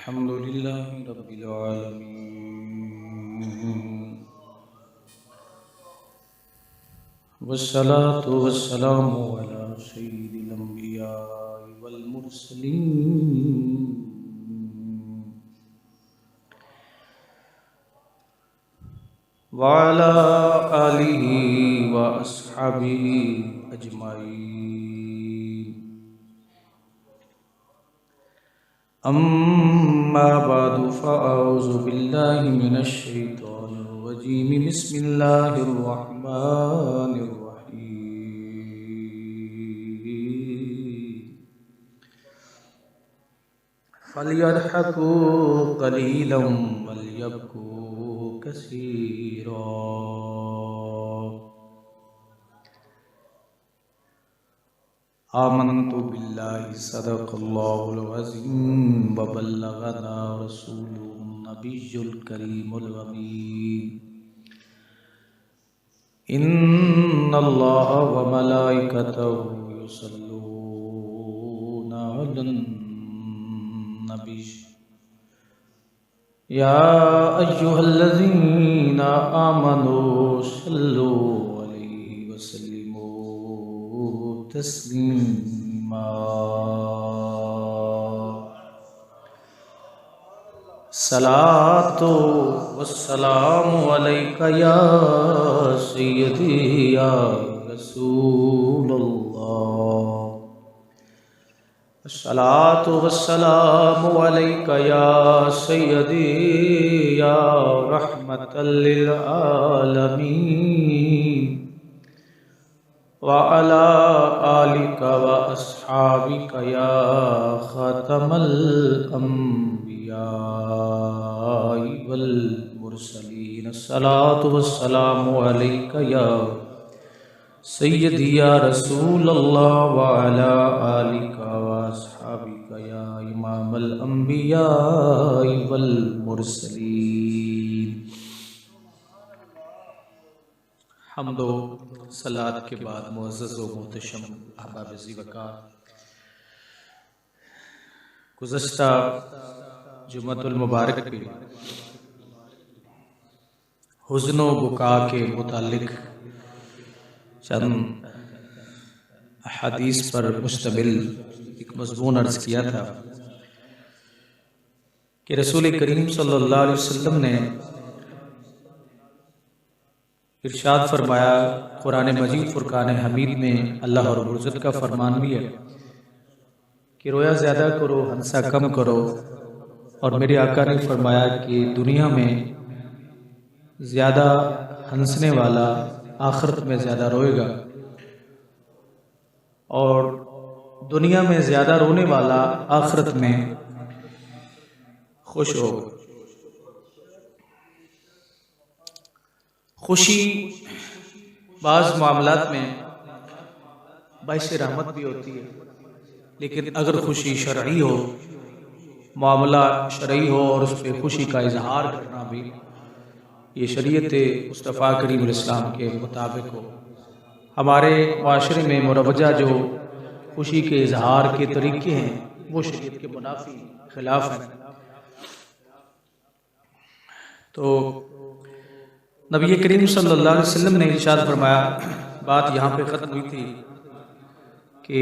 الحمد لله رب العالمين والصلاة والسلام على سيد الأنبياء والمرسلين وعلى آله وأصحابه أجمعين أما بعد فأعوذ بالله من الشيطان الرجيم بسم الله الرحمن الرحيم فليضحكوا قليلا وليبكوا كثيرا آمنت بالله صدق الله العظيم وبلغنا رسوله النبي الكريم الأمين إن الله وملائكته يصلون على النبي يا أيها الذين آمنوا صلوا عليه وسلموا تسليما صلاة والسلام عليك يا سيدي يا رسول الله الصلاة والسلام عليك يا سيدي يا رحمة للعالمين وعلى آلك وأصحابك يا خاتم الأنبياء والمرسلين الصلاة والسلام عليك يا سيدي يا رسول الله وعلى آلك وأصحابك يا إمام الأنبياء والمرسلين حمد و صلاة کے بعد معزز و محتشم احباب ذی وقار، گزشتہ جمعۃ المبارک پہ حزن و بکا کے متعلق چند احادیث پر مشتمل ایک مضمون عرض کیا تھا کہ رسول کریم صلی اللہ علیہ وسلم نے ارشاد فرمایا، قرآن مجید فرقان حمید میں اللہ رب العزت کا فرمان بھی ہے کہ رویا زیادہ کرو، ہنسا کم کرو، اور میرے آقا نے فرمایا کہ دنیا میں زیادہ ہنسنے والا آخرت میں زیادہ روئے گا، اور دنیا میں زیادہ رونے والا آخرت میں خوش ہوگا۔ خوشی بعض معاملات میں باعث رحمت بھی ہوتی ہے، لیکن اگر خوشی شرعی ہو، معاملہ شرعی ہو اور اس پہ خوشی کا اظہار کرنا بھی یہ شریعت مصطفیٰ کریم علیہ السلام کے مطابق ہو۔ ہمارے معاشرے میں مروجہ جو خوشی کے اظہار کے طریقے ہیں وہ شریعت کے منافی خلاف ہیں۔ تو نبی کریم صلی اللہ علیہ وسلم نے ارشاد فرمایا، بات یہاں پہ ختم ہوئی تھی کہ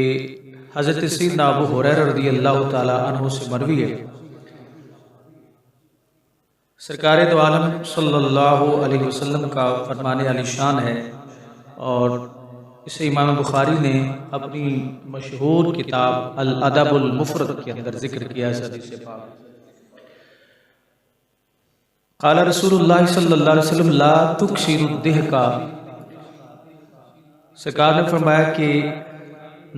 حضرت سیدنا ابو ہریرہ رضی اللہ تعالی عنہ سے مروی ہے، سرکار دو عالم صلی اللہ علیہ وسلم کا فرمان علی شان ہے، اور اسے امام بخاری نے اپنی مشہور کتاب الادب المفرد کے اندر ذکر کیا ہے۔ حدیث پاک قال رسول اللہ صلی اللہ علیہ وسلم لا تکثروا الضحک، سرکار نے فرمایا کہ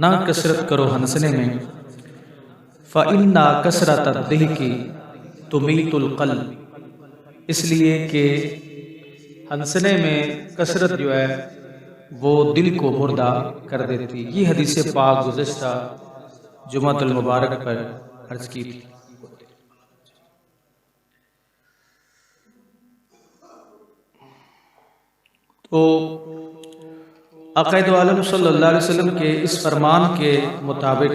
نہ کثرت کرو ہنسنے میں، فإن کثرۃ الضحک تمیت القلب، اس لیے کہ ہنسنے میں کثرت جو ہے وہ دل کو مردہ کر دیتی۔ یہ حدیث پاک گزشتہ جمعۃ المبارک پر عرض کی تھی۔ تو عقائد عالم صلی اللہ علیہ وسلم کے اس فرمان کے مطابق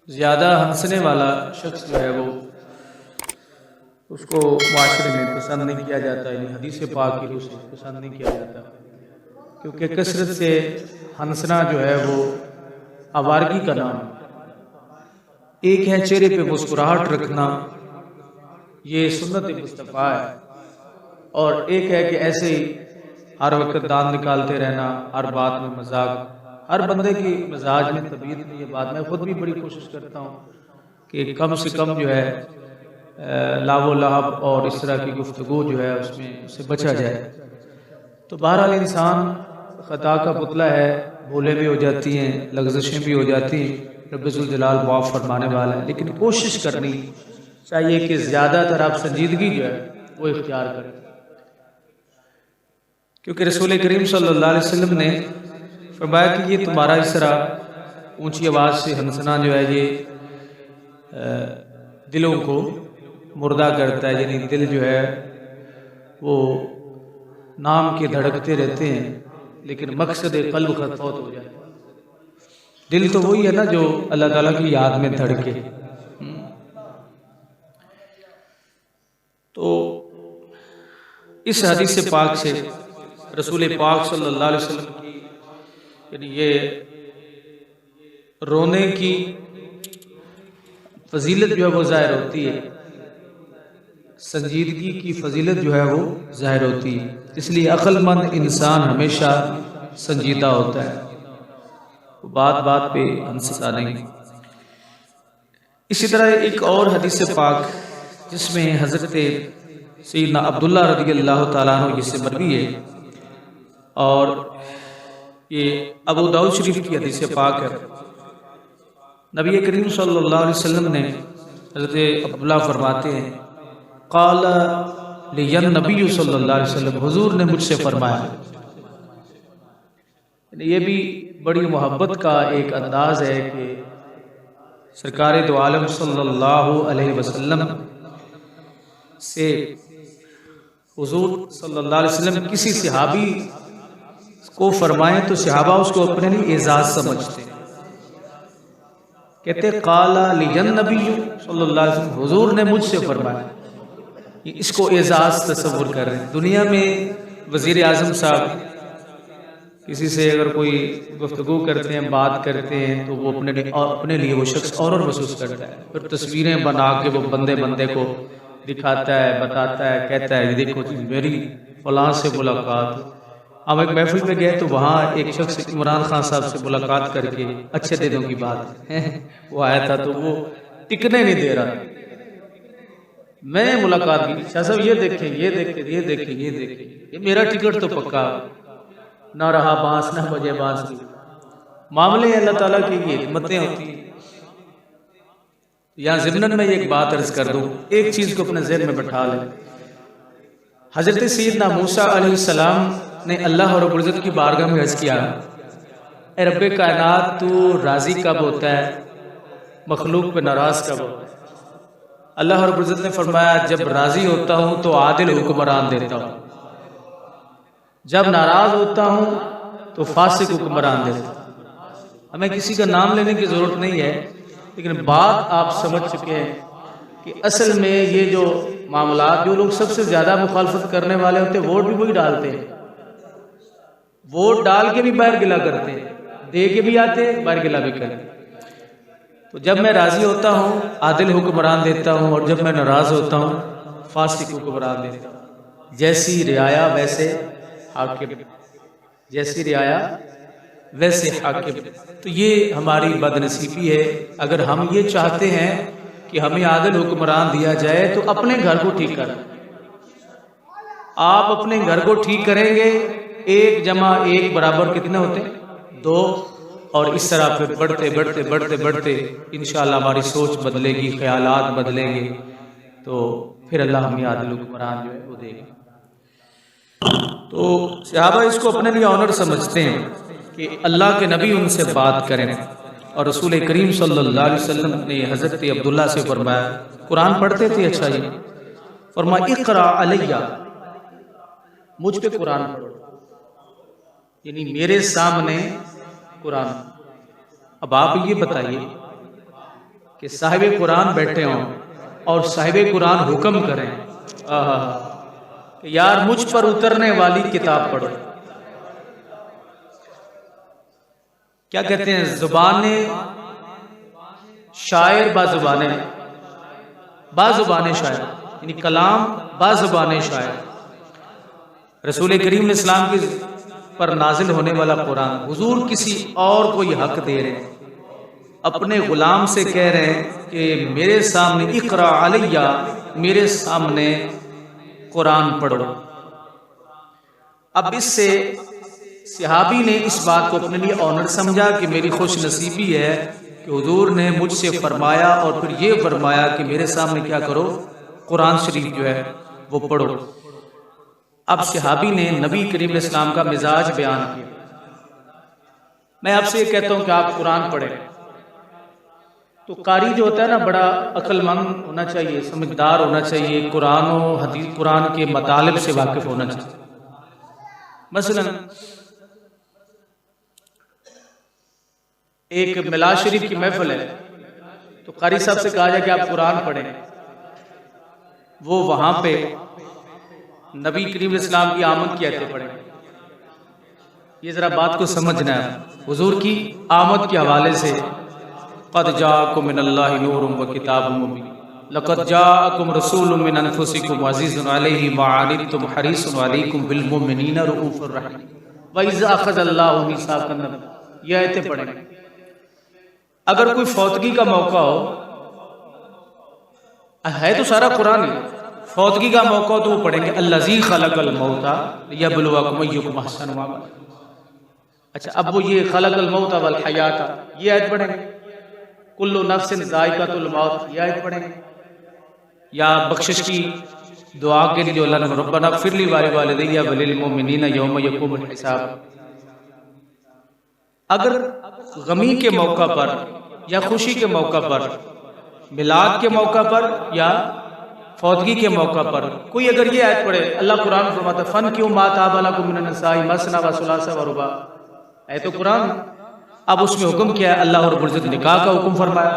زیادہ ہنسنے والا شخص جو ہے وہ اس کو معاشرے میں پسند نہیں کیا جاتا، یعنی حدیث پاک کی روح سے پسند نہیں کیا جاتا، کیونکہ کثرت سے ہنسنا جو ہے وہ آوارگی کا نام ہے۔ ایک ہے چہرے پہ مسکراہٹ رکھنا، یہ سنت مصطفیٰ ہے، اور ایک ہے کہ ایسے ہی ہر وقت دان نکالتے رہنا، ہر بات میں مذاق۔ ہر بندے کی مزاج میں طبیعت میں یہ بات، میں خود بھی بڑی کوشش کرتا ہوں کہ کم سے کم جو ہے لاو و لہب اور اس طرح کی گفتگو جو ہے اس میں سے بچا جائے۔ تو بہرحال انسان خطا کا پتلا ہے، بھولے بھی ہو جاتی ہیں، لغزشیں بھی ہو جاتی ہیں، رب ذوالجلال معاف فرمانے والا ہے، لیکن کوشش کرنی چاہیے کہ زیادہ تر آپ سنجیدگی جو ہے وہ اختیار کریں، کیونکہ رسول کریم صلی اللہ علیہ وسلم نے فرمایا کہ یہ تمہارا اس طرح اونچی آواز سے ہنسنا جو ہے یہ دلوں کو مردہ کرتا ہے، یعنی دل جو ہے وہ نام کے دھڑکتے رہتے ہیں لیکن مقصد قلب کا فوت ہو جائے۔ دل تو وہی ہے نا جو اللہ تعالیٰ کی یاد میں دھڑکے۔ تو اس حدیث پاک سے رسول پاک صلی اللہ علیہ وسلم کی یعنی یہ رونے کی فضیلت جو ہے وہ ظاہر ہوتی ہے، سنجیدگی کی فضیلت جو ہے وہ ظاہر ہوتی ہے، اس لیے عقل مند انسان ہمیشہ سنجیدہ ہوتا ہے، بات بات پہ ہنستا نہیں۔ اسی طرح ایک اور حدیث پاک جس میں حضرت سیدنا عبداللہ رضی اللہ تعالیٰ عنہ جس سے مروی ہے، اور یہ ابو داؤد شریف کی حدیث پاک ہے، نبی کریم صلی اللہ علیہ وسلم نے حضرت عبداللہ فرماتے ہیں قال لی النبی صلی اللہ علیہ وسلم، حضور نے مجھ سے فرمایا۔ یہ بھی بڑی محبت کا ایک انداز ہے کہ سرکار دو عالم صلی اللہ علیہ وسلم سے حضور صلی اللہ علیہ وسلم کسی صحابی کو فرمائیں تو صحابہ اس کو اپنے لیے اعزاز سمجھتے ہیں، کہتے قال لی النبی صلی اللہ علیہ وسلم، حضور نے مجھ سے فرمایا، اس کو اعزاز تصور کر رہے ہیں۔ دنیا میں وزیر اعظم صاحب کسی سے اگر کوئی گفتگو کرتے ہیں، بات کرتے ہیں، تو وہ اپنے لیے وہ شخص اور محسوس کرتا ہے، پھر تصویریں بنا کے وہ بندے کو دکھاتا ہے، بتاتا ہے، کہتا ہے دیکھو میری فلاں سے ملاقات۔ ہم ایک محفل پہ گئے تو وہاں ایک شخص عمران خان صاحب سے ملاقات کر کے اچھے دنوں کی بات وہ آیا تھا تو وہ ٹکنے نہیں دے رہا، میں ملاقات کی، شاہ صاحب یہ دیکھیں یہ دیکھیں یہ دیکھیں یہ دیکھیں، یہ میرا ٹکٹ تو پکا، نہ رہا بانس نہ بجے بانس کی۔ معاملے اللہ تعالیٰ کی یہ حکمتیں ہوتی ہیں۔ یہاں ضمناً میں ایک بات عرض کر دوں، ایک چیز کو اپنے ذہن میں بٹھا لیں۔ حضرت سیدنا موسیٰ علیہ السلام نے اللہ رب العزت کی بارگاہ میں عرض کیا، اے رب کائنات تو راضی کب ہوتا ہے، مخلوق پہ ناراض کب ہوتا ہے؟ اللہ رب العزت نے فرمایا جب راضی ہوتا ہوں تو عادل حکمران دیتا ہوں، جب ناراض ہوتا ہوں تو فاسق حکمران دیتا ہوں۔ ہمیں کسی کا نام لینے کی ضرورت نہیں ہے، لیکن بات آپ سمجھ چکے ہیں کہ اصل میں یہ جو معاملات، جو لوگ سب سے زیادہ مخالفت کرنے والے ہوتے ہیں ووٹ بھی وہی ڈالتے ہیں، ووٹ ڈال کے بھی باہر گلا کرتے ہیں، دے کے بھی آتے ہیں باہر گلا بھی کرتے ہیں۔ تو جب میں راضی ہوتا ہوں عادل حکمران دیتا ہوں، اور جب میں ناراض ہوتا ہوں فاسق حکمران دیتا ہوں۔ جیسی رعایا ویسے حاکم، جیسی رعایا ویسے حاکم۔ تو یہ ہماری بدنصیبی ہے۔ اگر ہم یہ چاہتے ہیں کہ ہمیں عادل حکمران دیا جائے تو اپنے گھر کو ٹھیک کریں۔ آپ اپنے گھر کو ٹھیک کریں گے، 1 جمع 1 برابر کتنے ہوتے ہیں؟ 2، اور اس طرح پھر بڑھتے بڑھتے بڑھتے بڑھتے انشاءاللہ ہماری سوچ بدلے گی، خیالات بدلیں گے، تو پھر اللہ ہمیں عادل حکمران جو ہے وہ دے گا۔ تو صحابہ اس کو اپنے لیے آنر سمجھتے ہیں کہ اللہ کے نبی ان سے بات کریں، اور رسول کریم صلی اللہ علیہ وسلم نے حضرت عبداللہ سے فرمایا، قرآن پڑھتے تھے، اچھا جی، فرمایا اقرأ علیہ، مجھ پہ قرآن پڑھو، یعنی میرے سامنے قرآن۔ اب آپ یہ بتائیے کہ صاحب قرآن بیٹھے ہوں اور صاحب قرآن حکم کریں کہ یار مجھ پر اترنے والی کتاب پڑھو. کیا کہتے ہیں، زبانیں شاعر با زبانیں شاعر، یعنی کلام با زبانیں شاعر. رسول کریم علیہ السلام کے پر نازل ہونے والا قرآن حضور کسی اور کو یہ حق دے رہے ہیں، اپنے غلام سے کہہ رہے ہیں کہ میرے سامنے اقرا علیہ، میرے سامنے قرآن پڑھو. اب اس سے صحابی نے اس بات کو اپنے لیے آنر سمجھا کہ میری خوش نصیبی ہے کہ حضور نے مجھ سے فرمایا اور پھر یہ فرمایا کہ میرے سامنے کیا کرو، قرآن شریف جو ہے وہ پڑھو. اب صحابی نے نبی کریم علیہ السلام کا مزاج بیان کیا. میں آپ سے یہ کہتا ہوں کہ آپ قرآن پڑھیں تو قاری جو ہوتا ہے نا بڑا عقل مند ہونا چاہیے، سمجھدار ہونا چاہیے، قرآن و حدیث قرآن کے مطالب سے واقف ہونا چاہیے. مثلا ایک میلاد شریف کی محفل ہے تو قاری صاحب سے کہا جائے کہ آپ قرآن پڑھیں، وہ وہاں پہ نبی کریم علیہ السلام کی آمد کی آیتیں پڑھیں. یہ ذرا بات کو سمجھنا ہے. حضور کی آمد کے حوالے سے قد جاءکم من اللہ نور و کتاب مبین لقد جاءکم رسول من انفسکم عزیز علیہ ما عنتم حریص علیکم بالمؤمنین رؤوف الرحیم وَإِذْ أَخَذَ اللَّهُ مِيثَاقَ النَّبِيِّينَ. یہ آیتیں پڑھیں. اگر کوئی فوتگی کا موقع ہو، ہے تو سارا قرآن ہی، فوتگی کا موقع ہو تو وہ پڑھیں گے الذی خلق الموت لیبلوکم ایکم احسن عملا. اچھا اب وہ یہ خلق الموت والحیات یہ آیت پڑھیں گے. کل نفس ذائقۃ الموت یہ آیت پڑھیں گے. یا بخشش کی دعا کے لیے جو اللہ نے ربنا اغفر لی ولوالدی وللمؤمنین یوم یقوم الحساب. اگر غمی کے موقع پر یا خوشی کے موقع پر، میلاد کے موقع پر یا فوتگی کے موقع پر کوئی اگر یہ آیت پڑھے، اللہ قرآن فرماتا ہے فَنْكِحُوا مَا طَابَ لَكُم مِّنَ النِّسَاءِ مَثْنَىٰ وَثُلَاثَ وَرُبَاعَ. ہے تو قرآن. اب اس میں حکم کیا ہے؟ اللہ رب العزت نکاح کا حکم فرمایا.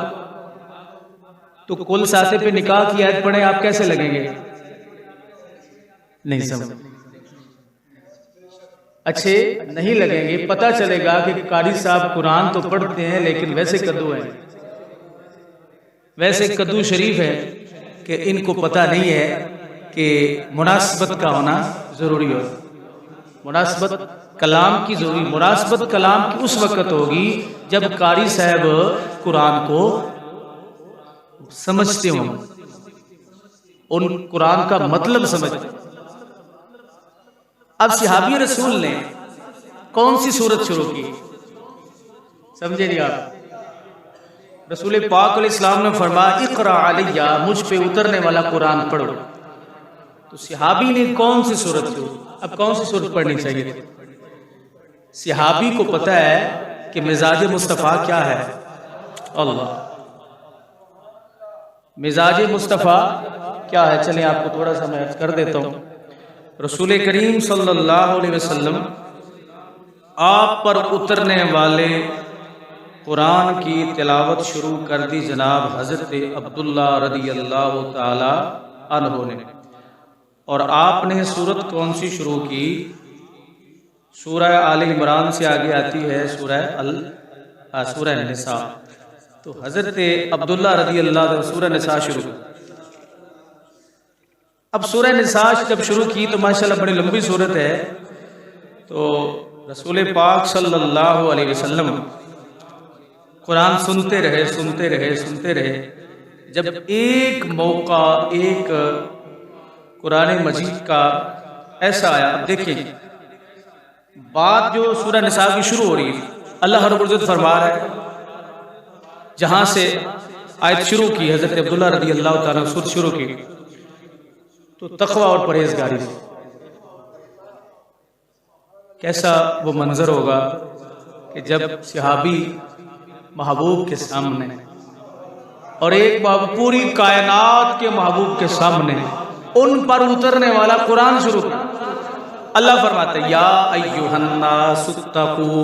تو کل ساتے پہ نکاح کی آیت پڑھیں آپ کیسے لگیں گے؟ نہیں سمجھ اچھے نہیں لگیں گے. پتہ چلے گا کہ قاری صاحب قرآن تو پڑھتے ہیں لیکن ویسے کدو ہیں، ویسے کدو شریف ہے کہ ان کو پتہ نہیں ہے کہ مناسبت کا ہونا ضروری ہو. مناسبت کلام کی ضروری، مناسبت کلام کی اس وقت ہوگی جب قاری صاحب قرآن کو سمجھتے ہوں، ان قرآن کا مطلب سمجھتے. اب صحابی رسول نے کون سی سورت شروع کی؟ سمجھے نہیں آپ؟ رسول پاک علیہ السلام نے فرمایا اقرا علیہ، مجھ پہ اترنے والا قرآن پڑھو. تو صحابی نے کون سی سورت شروع؟ اب کون سی سورت پڑھنی چاہیے؟ صحابی کو پتہ ہے کہ مزاج مصطفیٰ کیا ہے. اللہ مزاج مصطفیٰ کیا ہے؟ چلیں آپ کو تھوڑا سا میں عرض کر دیتا ہوں. رسول کریم صلی اللہ علیہ وسلم آپ پر اترنے والے قرآن کی تلاوت شروع کر دی جناب حضرت عبداللہ رضی اللہ تعالی عنہ نے. اور آپ نے سورت کون سی شروع کی؟ سورہ آل عمران سے آگے آتی ہے سورہ نساء. تو حضرت عبداللہ رضی اللہ عنہ سورہ نساء شروع کی. اب سورہ نساء جب شروع کی تو ماشاءاللہ بڑی لمبی سورت ہے. تو رسول پاک صلی اللہ علیہ وسلم قرآن سنتے رہے. جب ایک موقع ایک قرآن مجید کا ایسا آیا، اب دیکھیں بات جو سورہ نساء کی شروع ہو رہی ہے، اللہ رب العزت فرما رہا ہے جہاں سے آیت شروع کی، حضرت عبداللہ رضی اللہ تعالیٰ سورت شروع کی تو تقوی اور پرہیزگاری سے. کیسا وہ منظر ہوگا کہ جب صحابی محبوب کے سامنے اور ایک پوری کائنات کے محبوب کے سامنے ان پر اترنے والا قرآن شروع کیا. اللہ فرماتا ہے یا ایھا الناس اتقوا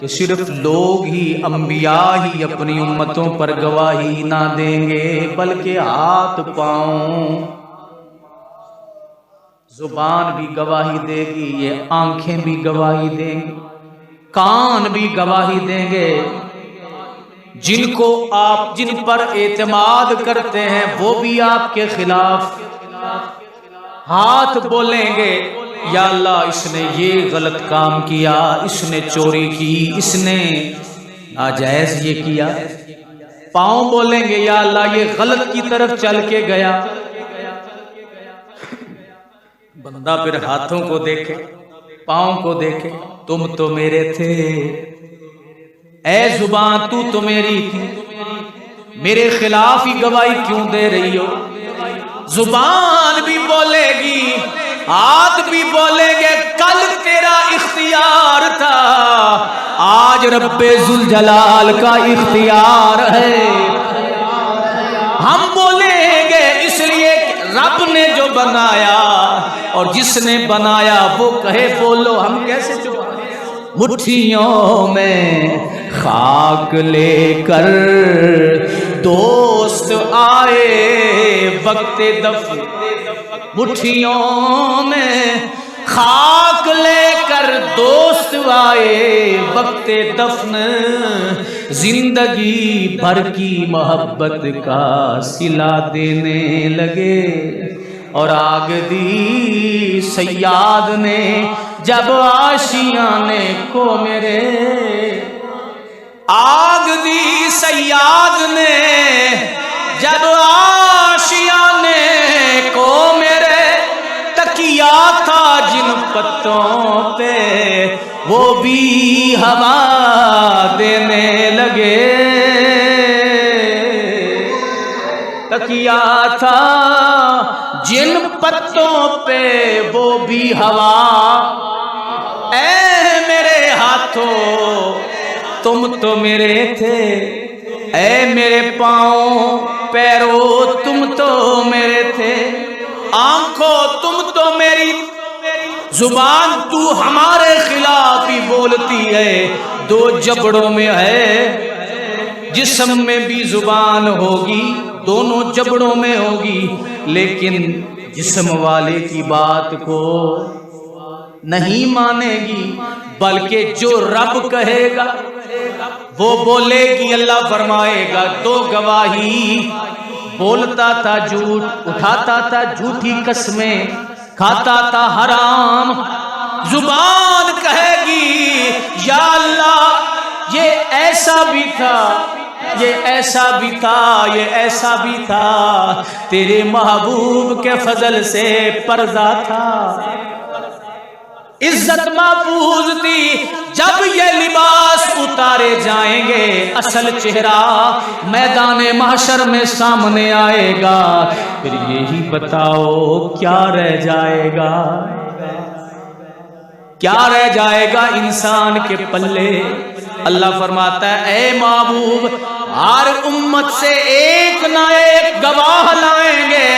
کہ صرف لوگ ہی انبیاء ہی اپنی امتوں پر گواہی نہ دیں گے بلکہ ہاتھ پاؤں زبان بھی گواہی دے گی، یہ آنکھیں بھی گواہی دیں گی، کان بھی گواہی دیں گے۔ جن کو آپ جن پر اعتماد کرتے ہیں وہ بھی آپ کے خلاف ہاتھ بولیں گے، یا اللہ اس نے یہ غلط کام کیا، اس نے چوری کی، اس نے ناجائز یہ کیا۔ پاؤں بولیں گے یا اللہ یہ غلط کی طرف چل کے گیا۔ بندہ پھر ہاتھوں کو دیکھے، پاؤں کو دیکھے، تم تو میرے تھے، اے زبان تو میری تھی، میرے خلاف ہی گواہی کیوں دے رہی ہو؟ زبان بھی بولے گی، ہاتھ بھی بولے گے، کل تیرا اختیار تھا، آج رب ذوالجلال کا اختیار ہے۔ ہم بولیں گے اس لیے رب نے جو بنایا اور جس نے بنایا وہ کہے بولو، ہم کیسے چپ؟ مٹھیوں میں خاک لے کر دوست آئے وقت دفن، مٹھیوں میں خاک لے کر دوست آئے وقت دفن، زندگی بھر کی محبت کا صلہ دینے لگے، اور آگ دی صیاد نے جب آشیانے کو میرے، آگ دی صیاد نے جب آشیانے کو میرے، تکیا تھا جن پتوں پہ وہ بھی ہوا دینے لگے، تکیا تھا جن پتوں پہ وہ بھی ہوا، اے میرے ہاتھوں تم تو میرے تھے، اے میرے پاؤں پیروں تم تو میرے تھے، آنکھوں تم تو میری، زبان تو ہمارے خلاف ہی بولتی ہے، دو جبڑوں میں ہے، جسم میں بھی زبان ہوگی، دونوں جبڑوں میں ہوگی، لیکن جسم والے کی بات کو نہیں مانے گی، بلکہ جو رب کہے گا وہ بولے گی۔ اللہ فرمائے گا دو گواہی، بولتا تھا جھوٹ، اٹھاتا تھا جھوٹی قسمیں، کھاتا تھا حرام، زبان کہے گی یا اللہ یہ ایسا بھی تھا، یہ ایسا بھی تھا، یہ ایسا بھی تھا، تیرے محبوب کے فضل سے پردہ تھا، عزت محفوظ تھی۔ جب یہ لباس اتارے جائیں گے اصل چہرہ میدان محشر میں سامنے آئے گا، پھر یہی بتاؤ کیا رہ جائے گا، کیا رہ جائے گا انسان کے پلے؟ اللہ فرماتا ہے اے محبوب ہر امت سے ایک نہ ایک گواہ لائیں گے،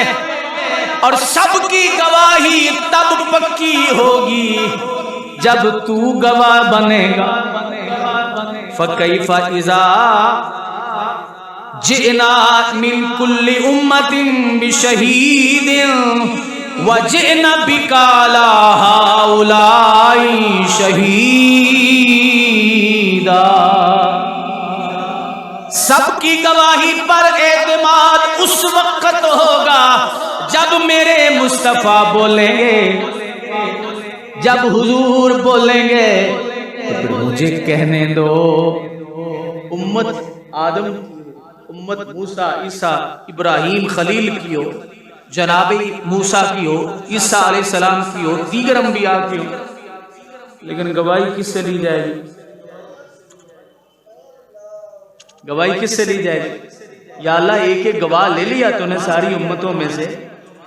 اور سب کی گواہی تب پکی ہوگی جب تو گواہ بنے گا۔ فَكَيْفَ إِذَا جِئْنَا مِنْ كُلِّ أُمَّةٍ بِشَهِيدٍ وَجِئْنَا بِكَ عَلَى هَؤُلَاءِ شَهِيدًا۔ سب کی گواہی پر اعتماد اس وقت ہوگا جب میرے مصطفیٰ بولیں گے، جب حضور بولیں گے تو پھر مجھے کہنے دو امت آدم کی ہو، امت موسیٰ عیسیٰ ابراہیم خلیل کی ہو، جناب موسیٰ کی ہو، عیسیٰ علیہ السلام کی ہو، دیگر انبیاء کی ہو، لیکن گواہی کس سے لی جائے گی؟ گواہی کس سے لی جائے گی؟ یا اللہ ایک ایک گواہ لے لیا تو نے ساری امتوں میں سے،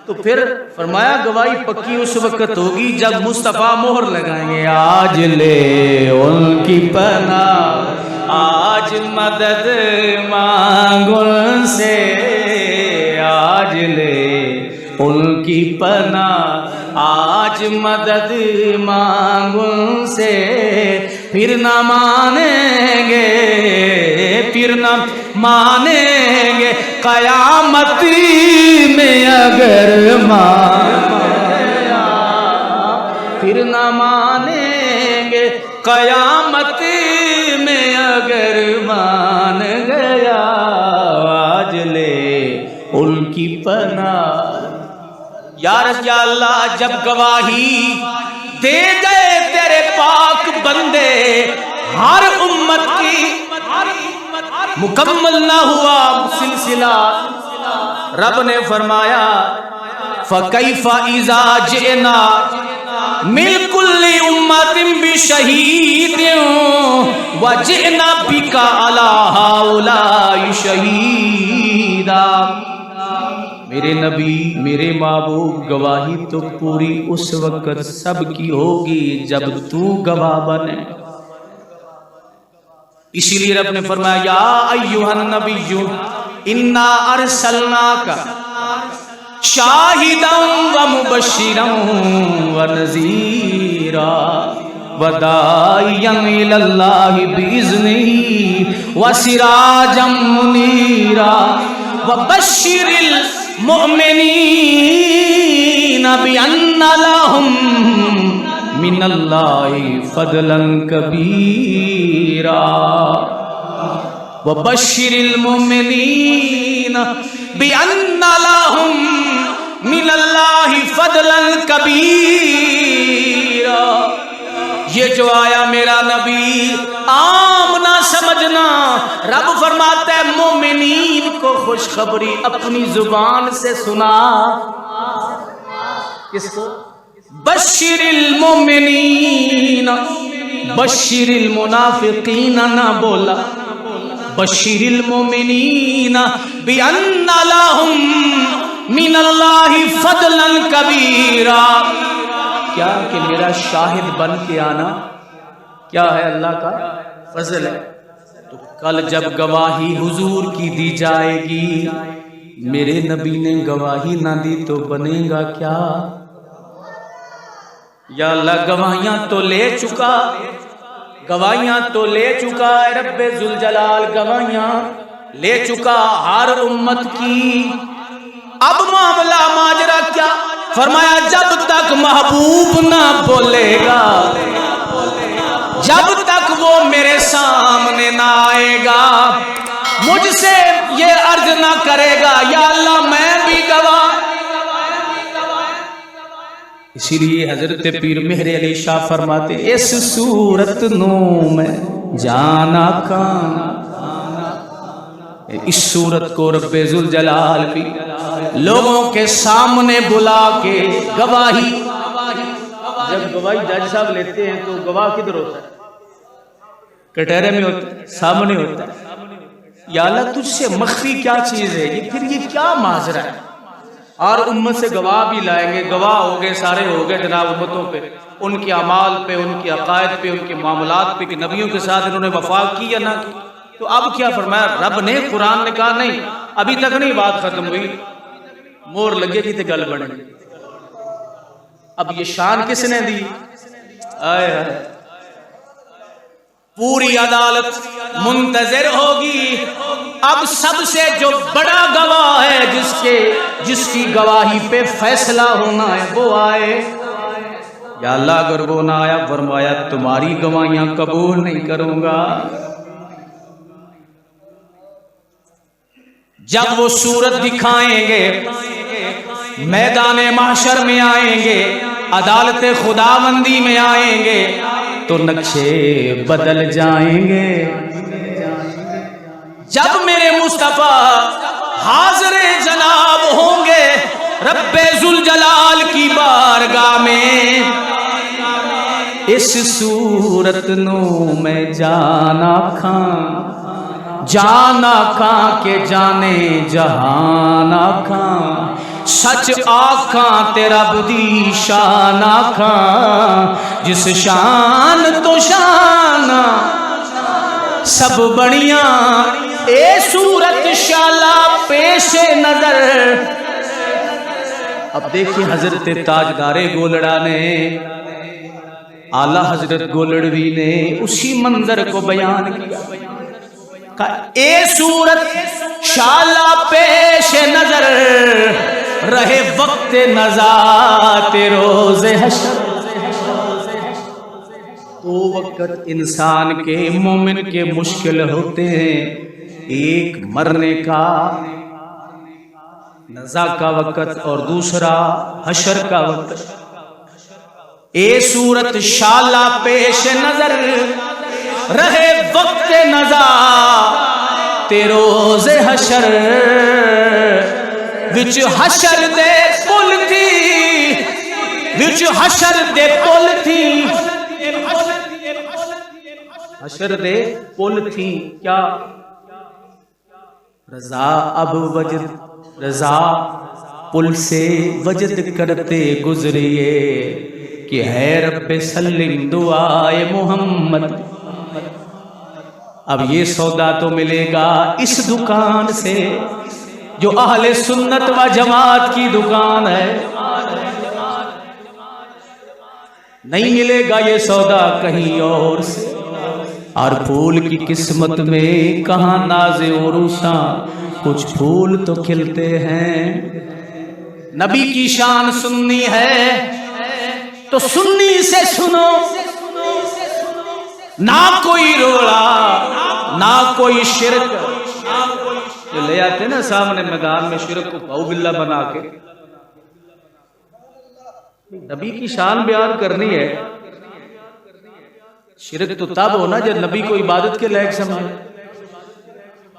تو پھر فرمایا گواہی پکی اس وقت ہوگی جب مصطفیٰ مہر لگائیں گے، آج لے ان کی پناہ، آج مدد مانگ ان سے، آج لے ان کی پناہ، آج مدد مانگو ان سے پھر نہ مانیں گے، پھر نہ مانیں گے قیامت میں اگر مان گیا، پھر نہ مانیں گے قیامت میں اگر مان گیا، آج لے ان کی پناہ۔ یا اللہ جب گواہی دے گئے تیرے پاک بندے، ہر امت کی مکمل نہ ہوا سلسلہ، رب نے فرمایا فَكَيْفَ إِذَا جِئْنَا مِنْ كُلِّ أُمَّةٍ بِشَهِيدٍ وَجِئْنَا بِكَ عَلَى هَؤُلَاءِ شَهِيدًا۔ میرے نبی، میرے محبوب، گواہی تو پوری اس وقت سب کی ہوگی جب تو گواہ بنے۔ اسی لیے رب نے فرمایا یا ایھا النبی انا ارسلناک شاہدا ومبشرا ونذیرا وداعیا الی اللہ باذنہ وسراجا منیرا وبشر المؤمنین بان لہم من اللہ فضلا کبیرا وبشر المؤمنین بان لہم من اللہ فضلا کبیرا۔ یہ جو آیا میرا نبی عام نہ سمجھنا، رب فرماتا ہے مومنین کو خوشخبری اپنی زبان سے سنا۔ کس کو؟ بشر المومنین، بشر المنافقین نہ بولا، بشر المومنین بان لہم من اللہ فضلا کبیرا۔ کیا کہ میرا شاہد بن کے آنا کیا ہے؟ اللہ کا فضل ہے۔ تو کل جب گواہی حضور کی دی جائے گی، میرے نبی نے گواہی نہ دی تو بنے گا کیا؟ یا اللہ گواہیاں تو لے چکا، گواہیاں تو لے چکا اے رب ذوالجلال، گواہیاں لے چکا ہر امت کی۔ اب معاملہ ماجرا کیا؟ فرمایا جب تک محبوب نہ بولے گا، جب تک وہ میرے سامنے نہ آئے گا، مجھ سے یہ عرض نہ کرے گا یا اللہ میں بھی گواہ۔ اسی لیے حضرت پیر مہر علی شاہ فرماتے اس صورت نو میں جانا کان، اس صورت کو رب ذوالجلال بھی لوگوں کے سامنے بلا کے گواہی، جب گواہی جج صاحب لیتے ہیں تو گواہ کدھر ہوتا ہے؟ کٹہرے میں ہوتا ہے، سامنے ہوتا ہے۔ یا اللہ تجھ سے مخفی کیا چیز ہے؟ یہ پھر یہ کیا ماجرا ہے؟ اور امت سے گواہ بھی لائیں گے، گواہ ہو گئے، سارے ہو گئے جناب امتوں پہ، ان کے اعمال پہ، ان کے عقائد پہ، ان کے معاملات پہ کہ نبیوں کے ساتھ انہوں نے وفا کی یا نہ کی۔ تو اب کیا فرمایا رب نے؟ قرآن نے کہا نہیں ابھی تک نہیں بات ختم ہوئی، مور لگے گی تو گل بنے گی۔ اب یہ شان کس نے دی؟ آئے پوری عدالت منتظر ہوگی، اب سب سے جو بڑا گواہ ہے، جس کی گواہی پہ فیصلہ ہونا ہے وہ آئے۔ یا اللہ اگر وہ نہ آیا، فرمایا تمہاری گواہیاں قبول نہیں کروں گا۔ جب وہ صورت دکھائیں گے، میدان محشر میں آئیں گے، عدالت خداوندی میں آئیں گے، تو نقشے بدل جائیں گے۔ جب میرے مصطفیٰ حاضر جناب ہوں گے رب ذوالجلال کی بارگاہ میں، اس صورت نو میں جانا کھان، جانا کھاں کے جانے جہان آکھاں، سچ آکھاں تیرا بدی شان آکھاں، جس شان تو شان سب بڑیاں، اے صورت شالا پیش نظر اب دیکھیں حضرت تاجدار گولڑا نے، اعلیٰ حضرت گولڑوی نے اسی منظر کو بیان کیا کہ اے صورت شالا پیش نظر رہے وقت نزاعت روز حشر۔ تو وقت انسان کے مومن کے مشکل ہوتے ہیں، ایک مرنے کا نزا کا وقت اور دوسرا حشر کا وقت۔ اے صورت شالا پیش نظر رہے وقت نزا روز حشر، وچ حشر دے پل تھی، وچ حشر دے پل تھی، حشر دے پل تھی کیا؟ رضا اب وجد، رضا پل سے وجد کرتے گزریے کہ ہے رب سلم دعائے محمد۔ اب یہ سودا تو ملے گا اس دکان سے جو اہل سنت و جماعت کی دکان ہے، نہیں ملے گا یہ سودا کہیں اور سے۔ اور پھول کی قسمت میں کہاں ناز و روشاں، کچھ پھول تو کھلتے ہیں۔ نبی کی شان سننی ہے تو سنی سے سنو، نہ کوئی روڑا نہ کوئی شرک۔ جو لے آتے نا سامنے میدان میں شرک کو پاؤ بلا بنا کے، نبی کی شان بیان کرنی ہے۔ شرک تو تب ہونا جب نبی کو عبادت کے لائق سمجھے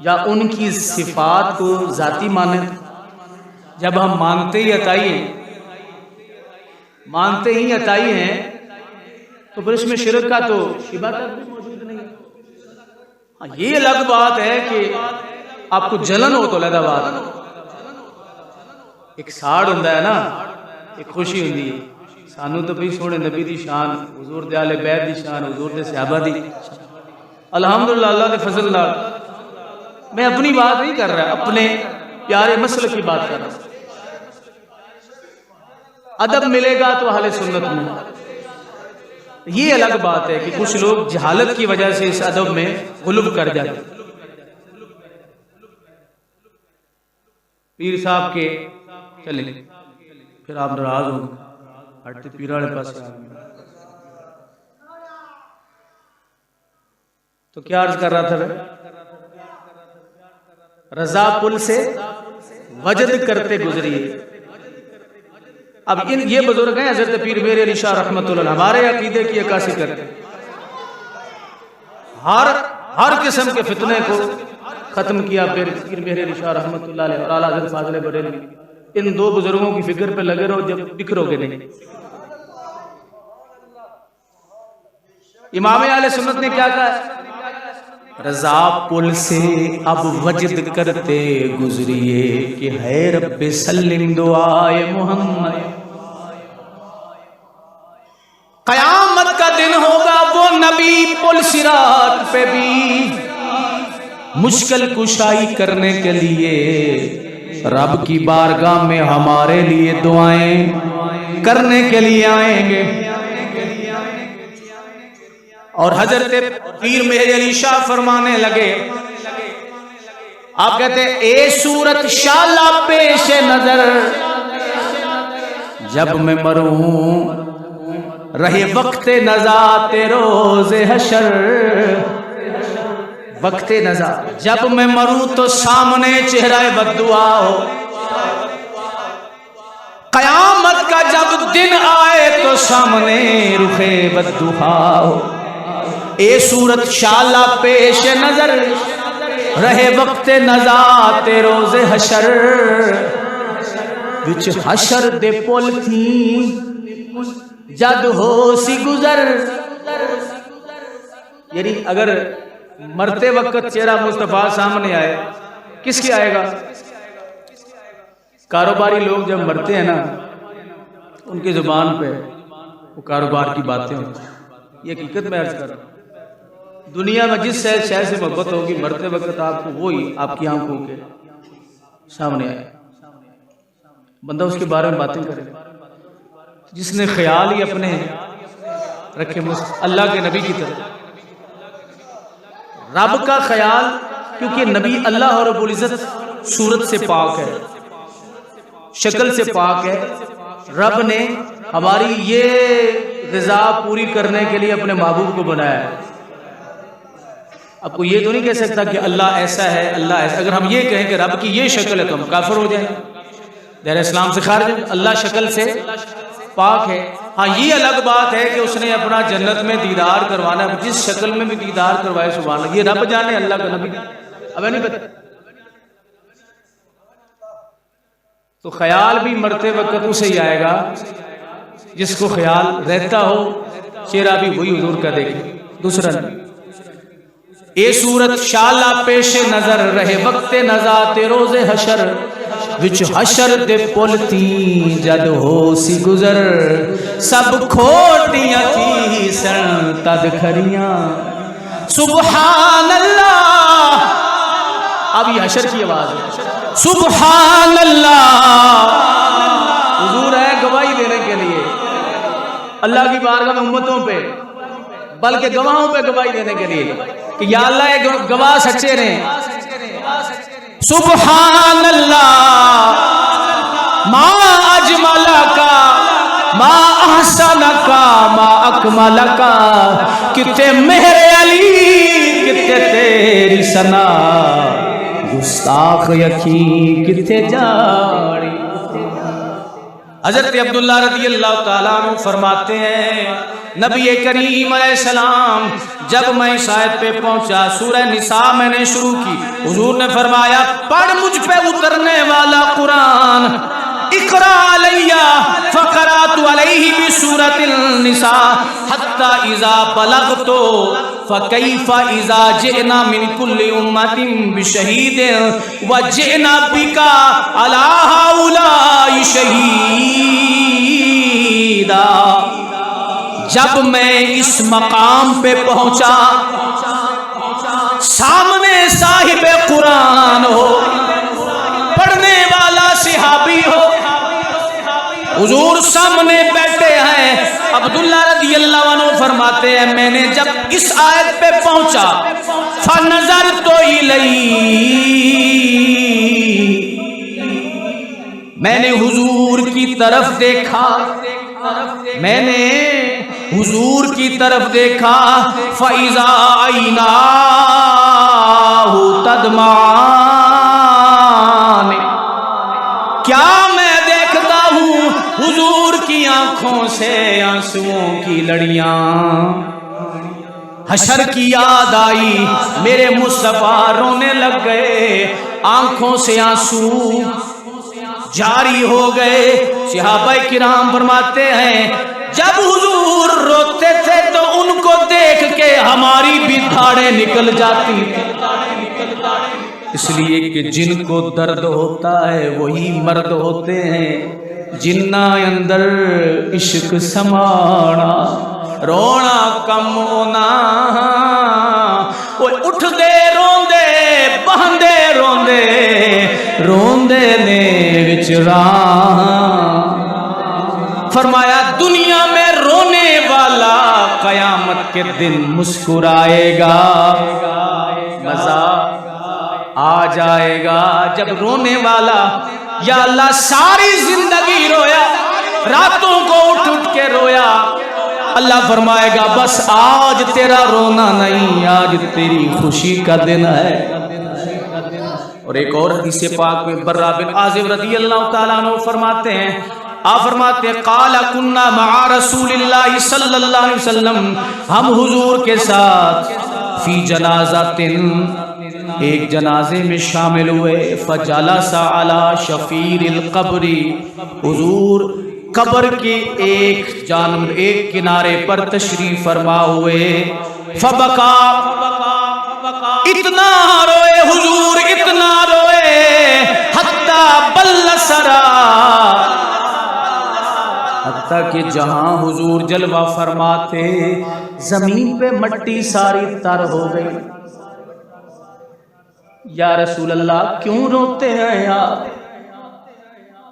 یا ان کی صفات کو ذاتی مانے۔ جب ہم مانتے ہی عطائی ہیں، مانتے ہی عطائی ہیں، تو پھر اس میں شرک کا تو شبہ تک بھی موجود نہیں۔ ہاں یہ الگ بات ہے کہ آپ کو جلن ہو تو علیحدہ بات، ایک ساڑھ ہوندہ ہے نا، ایک خوشی ہوندی ہے۔ سانو تو بھی سونے نبی دی شان، حضور دے آل بیت دی شان، حضور دے صحابہ دی، الحمدللہ اللہ دے فضل اللہ۔ میں اپنی بات نہیں کر رہا، اپنے پیارے مسلک کی بات کر رہا۔ ادب ملے گا تو اہل سنت میں، یہ الگ بات ہے کہ کچھ لوگ جہالت کی وجہ سے اس ادب میں غلب کر جاتے۔ پیر صاحب کے چلیں پھر آپ ناراض ہوں گے، ہٹتے پیر والے پاس تو کیا عرض کر رہا تھا میں؟ رضا پل سے وجد کرتے گزریے۔ اب یہ بزرگ ہیں حضرت پیر میر علی شاہ رحمۃ اللہ، ہمارے عقیدے کی عکاسی کرتے ہیں۔ ہر قسم کے فتنے کو ختم کیا پیر میر علی شاہ رحمۃ اللہ علیہ اور اعلیٰ حضرت فاضل بریلوی۔ ان دو بزرگوں کی فکر پہ لگے رہو، جب بکھرو گے نہیں۔ امام اہل سنت نے کیا کہا؟ رضا پل سے اب وجد کرتے گزریے کہ ہے رب سلم دعائے محمد۔ قیامت کا دن ہوگا وہ نبی پل صراط پہ بھی مشکل کشائی کرنے کے لیے رب کی بارگاہ میں ہمارے لیے دعائیں کرنے کے لیے آئیں گے۔ اور حضرت پیر مہر علی شاہ فرمانے لگے، آپ کہتے ہیں اے صورت شالا پیش نظر جب میں مروں رہے وقت نزاعت روز حشر۔ وقت نزاع جب میں مروں تو سامنے چہرہ بددعا ہو، قیامت کا جب دن آئے تو سامنے رخ بددعا ہو۔ اے صورت شالا پیش نظر رہے وقت نزاعت روز حشر، وچ حشر دے پل تھی جد ہو سی گزر۔ یعنی اگر مرتے وقت چہرہ مصطفیٰ سامنے آئے، کس کے آئے گا؟ کاروباری لوگ جب مرتے ہیں نا، ان کی زبان پہ وہ کاروبار کی باتیں ہوتی ہیں۔ یہ حقیقت میں عرض کر رہا ہوں، دنیا میں جس شے سے محبت ہوگی، مرتے وقت آپ کو وہی آپ کی آنکھوں کے سامنے آئے۔ بندہ اس کے بارے میں باتیں کرے، جس نے خیال ہی اپنے رکھے اللہ کے نبی کی طرح، رب کا خیال، کیونکہ نبی اللہ اور رب العزت صورت سے پاک ہے، شکل سے پاک ہے، رب نے ہماری یہ رضا پوری کرنے کے لیے اپنے محبوب کو بنایا ہے۔ اب کوئی یہ تو نہیں کہہ سکتا کہ اللہ ایسا ہے، اللہ ایسا۔ اگر ہم یہ کہیں کہ رب کی یہ شکل ہے تو ہم کافر ہو جائیں، دائرہ اسلام سے خارج ہیں۔ اللہ شکل سے پاک ہے، ہاں یہ الگ بات ہے کہ اس نے اپنا جنت میں دیدار کروانا ہے، جس شکل میں بھی دیدار کروائے سبحان اللہ، یہ رب جانے، اللہ کا نبی اب نہیں پتہ۔ تو خیال بھی مرتے وقت اسے ہی آئے گا جس کو خیال رہتا ہو، چہرہ بھی وہی حضور کا دیکھے۔ دوسرا اے صورت شالا پیش نظر رہے وقت نزات روز حشر، وچ حشر دے پلتی جد ہو سی گزر، سب کھوٹیاں تھی سن تد کھریاں، سبحان اللہ۔ اب یہ حشر کی آواز ہے، سبحان اللہ۔ حضور ہے گواہی دینے کے لیے اللہ کی بارگاہ میں امتوں پہ، بلکہ گواہوں پہ گواہی دینے کے لیے کہ یا اللہ یہ گواہ سچے رہیں۔ سبحان اللہ، ما اجملکا ما احسنکا ما اکملکا، کتے مہر علی کتے تیری ثنا، گستاخ یقین کتے جاڑی۔ حضرت عبداللہ رضی اللہ تعالیٰ عنہ فرماتے ہیں نبی کریم علیہ السلام جب میں اس آیت پہ پہنچا، سورہ نساء میں نے شروع کی، حضور نے فرمایا پڑھ مجھ پہ اترنے والا قرآن، اقرا علیہ، فقرات علیہ بسورۃ النساء حتی اذا بلغت فکیف اذا جئنا من کل امت بشہید وجئنا بک علی ہؤلاء شہیدا۔ جب میں اس مقام پہ پہنچا، سامنے صاحب قرآن ہو، پڑھنے والا صحابی ہو، حضور سامنے بیٹھے ہیں۔ عبداللہ رضی اللہ عنہ فرماتے ہیں میں نے جب اس آیت پہ پہنچا، فَنَظَرْتُ إِلَيْهِ، میں نے حضور کی طرف دیکھا، میں نے حضور کی طرف دیکھا، فَإِذَا عَيْنَاهُ تَدْمَعَانِ، کیا میں دیکھتا ہوں حضور کی آنکھوں سے آنسوؤں کی لڑیاں۔ حشر کی یاد آئی، میرے مصطفیٰ رونے لگ گئے، آنکھوں سے آنسو جاری ہو گئے۔ صحابہ کرام فرماتے ہیں جب حضور روتے تھے تو ان کو دیکھ کے ہماری بھی دھاڑیں نکل جاتی تھی، اس لیے کہ جن کو درد ہوتا ہے وہی مرد ہوتے ہیں، جنہ اندر عشق سمانا رونا کم ہونا، وہ اٹھ دے روندے بہندے روندے روندے نے وچ راہ۔ فرمایا دنیا میں رونے والا قیامت کے دن مسکرائے گا، مزہ آ جائے گا جب رونے والا یا اللہ ساری زندگی رویا، راتوں کو اٹھ اٹھ کے رویا، اللہ فرمائے گا بس آج تیرا رونا نہیں، آج تیری خوشی کا دن ہے۔ اور ایک اور حدیث پاک میں برا بن عازب رضی اللہ تعالیٰ عنہ فرماتے ہیں، آپ فرماتے ہیں قال کنا مع رسول اللہ صلی اللہ علیہ وسلم، ہم حضور کے ساتھ فی جنازۃ، ایک جنازے میں شامل ہوئے، فجلس علی شفیر القبر، حضور قبر کے ایک جانب ایک کنارے پر تشریف فرما ہوئے، فبکا، اتنا روئے حضور اتنا روئے، حتی بل سرا، حتیٰ کہ جہاں حضور جلوہ فرماتے زمین پہ مٹی ساری تر ہو گئی۔ یا رسول اللہ کیوں روتے ہیں آپ؟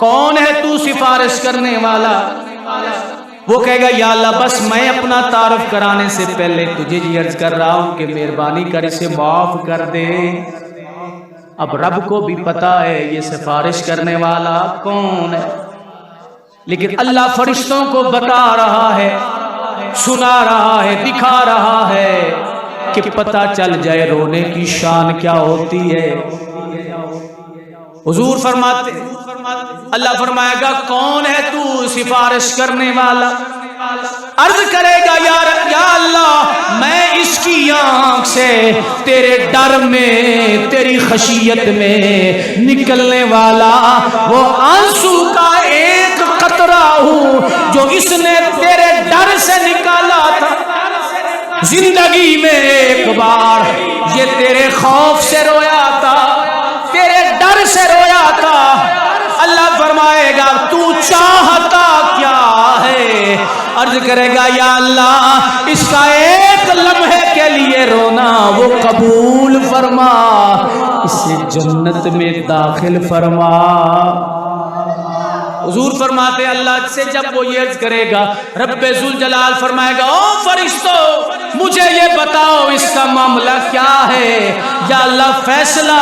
کون ہے تو سفارش کرنے والا؟ وہ کہے گا یا اللہ بس میں اپنا تعارف کرانے سے پہلے تجھے یہ عرض کر رہا ہوں کہ مہربانی کر اسے معاف کر دے۔ اب رب کو بھی پتا ہے یہ سفارش کرنے والا کون ہے، لیکن اللہ فرشتوں کو بتا رہا ہے، سنا رہا ہے، دکھا رہا ہے کہ پتہ چل جائے رونے کی شان کیا ہوتی ہے۔ حضور فرماتے اللہ فرمائے گا کون ہے تو سفارش کرنے والا؟ عرض کرے گا یا اللہ میں اس کی آنکھ سے تیرے ڈر میں، تیری خشیت میں نکلنے والا وہ آنسو کا ایک قطرہ ہوں جو اس نے تیرے ڈر سے نکالا تھا۔ زندگی میں ایک بار یہ تیرے خوف سے رویا تھا، تیرے ڈر سے رویا تھا۔ اللہ فرمائے گا تو چاہتا کیا ہے؟ عرض کرے گا یا اللہ اس کا ایک لمحے کے لیے رونا وہ قبول فرما، اسے جنت میں داخل فرما۔ حضور فرماتے اللہ سے جب وہ یہ عرض کرے گا رب ذوالجلال فرمائے گا او فرشتوں مجھے یہ بتاؤ اس کا معاملہ کیا ہے؟ یا اللہ فیصلہ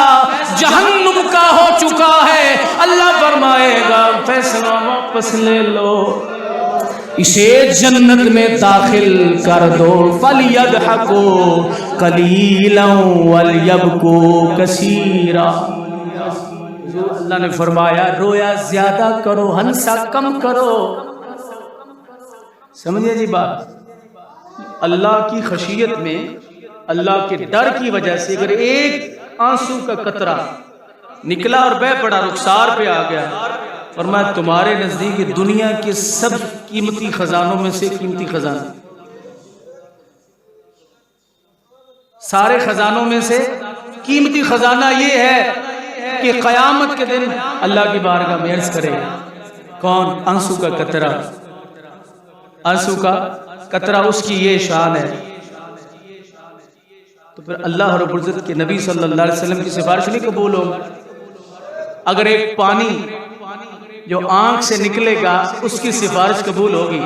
جہنم کا ہو چکا ہے۔ اللہ فرمائے گا فیصلہ واپس لے لو، اسے جنت میں داخل کر دو۔ فَلْيَضْحَكُوا قَلِيلًا وَلْيَبْكُوا كَثِيرًا۔ اللہ نے فرمایا رویا زیادہ کرو، ہنسا کم کرو۔ سمجھے جی بات؟ اللہ کی خشیت میں، اللہ کے ڈر کی وجہ سے اگر ایک آنسو کا قطرہ نکلا اور بہ پڑا، رخسار پہ آ گیا، فرمایا تمہارے نزدیک دنیا کے سب قیمتی خزانوں میں سے قیمتی خزانہ، سارے خزانوں میں سے قیمتی خزانہ یہ ہے کہ قیامت کے دن اللہ کی بارگاہ میں عرض کرے کون؟ آنسو کا قطرہ۔ آنسو کا قطرہ اس کی یہ شان ہے۔ تو پھر اللہ رب العزت کے نبی صلی اللہ علیہ وسلم کی سفارش نہیں قبول ہوگی۔ اگر ایک پانی جو آنکھ سے نکلے گا اس کی سفارش قبول ہوگی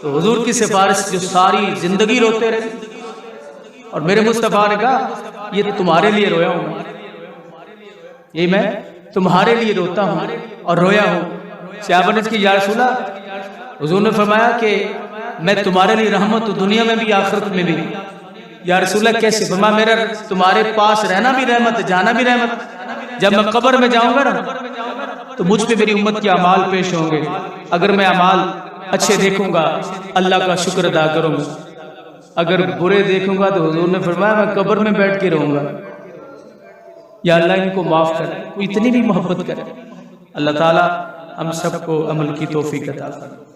تو حضور کی سفارش جو ساری زندگی روتے رہے، اور میرے مصطفیٰ نے کہا یہ تمہارے لیے رویا ہوں، یہ میں تمہارے لیے روتا ہوں اور رویا ہوں۔ صحابہ نے کی یا رسول اللہ، حضور نے فرمایا کہ میں تمہارے لیے رحمت ہوں دنیا میں بھی آخرت میں بھی۔ یا رسول اللہ کیسے؟ فرمایا میرا تمہارے پاس رہنا بھی رحمت ہے، جانا بھی رحمت ہے۔ جب میں قبر میں جاؤں گا نا تو مجھ پہ میری امت کے اعمال پیش ہوں گے، اگر میں اعمال اچھے دیکھوں گا اللہ کا شکر ادا کروں گا، اگر برے دیکھوں گا تو حضور نے فرمایا میں قبر میں بیٹھ کے رہوں گا۔ یا اللہ ان کو معاف کر، اتنی بھی محبت کرے۔ اللہ تعالی ہم سب کو عمل کی توفیق عطا فرمائے۔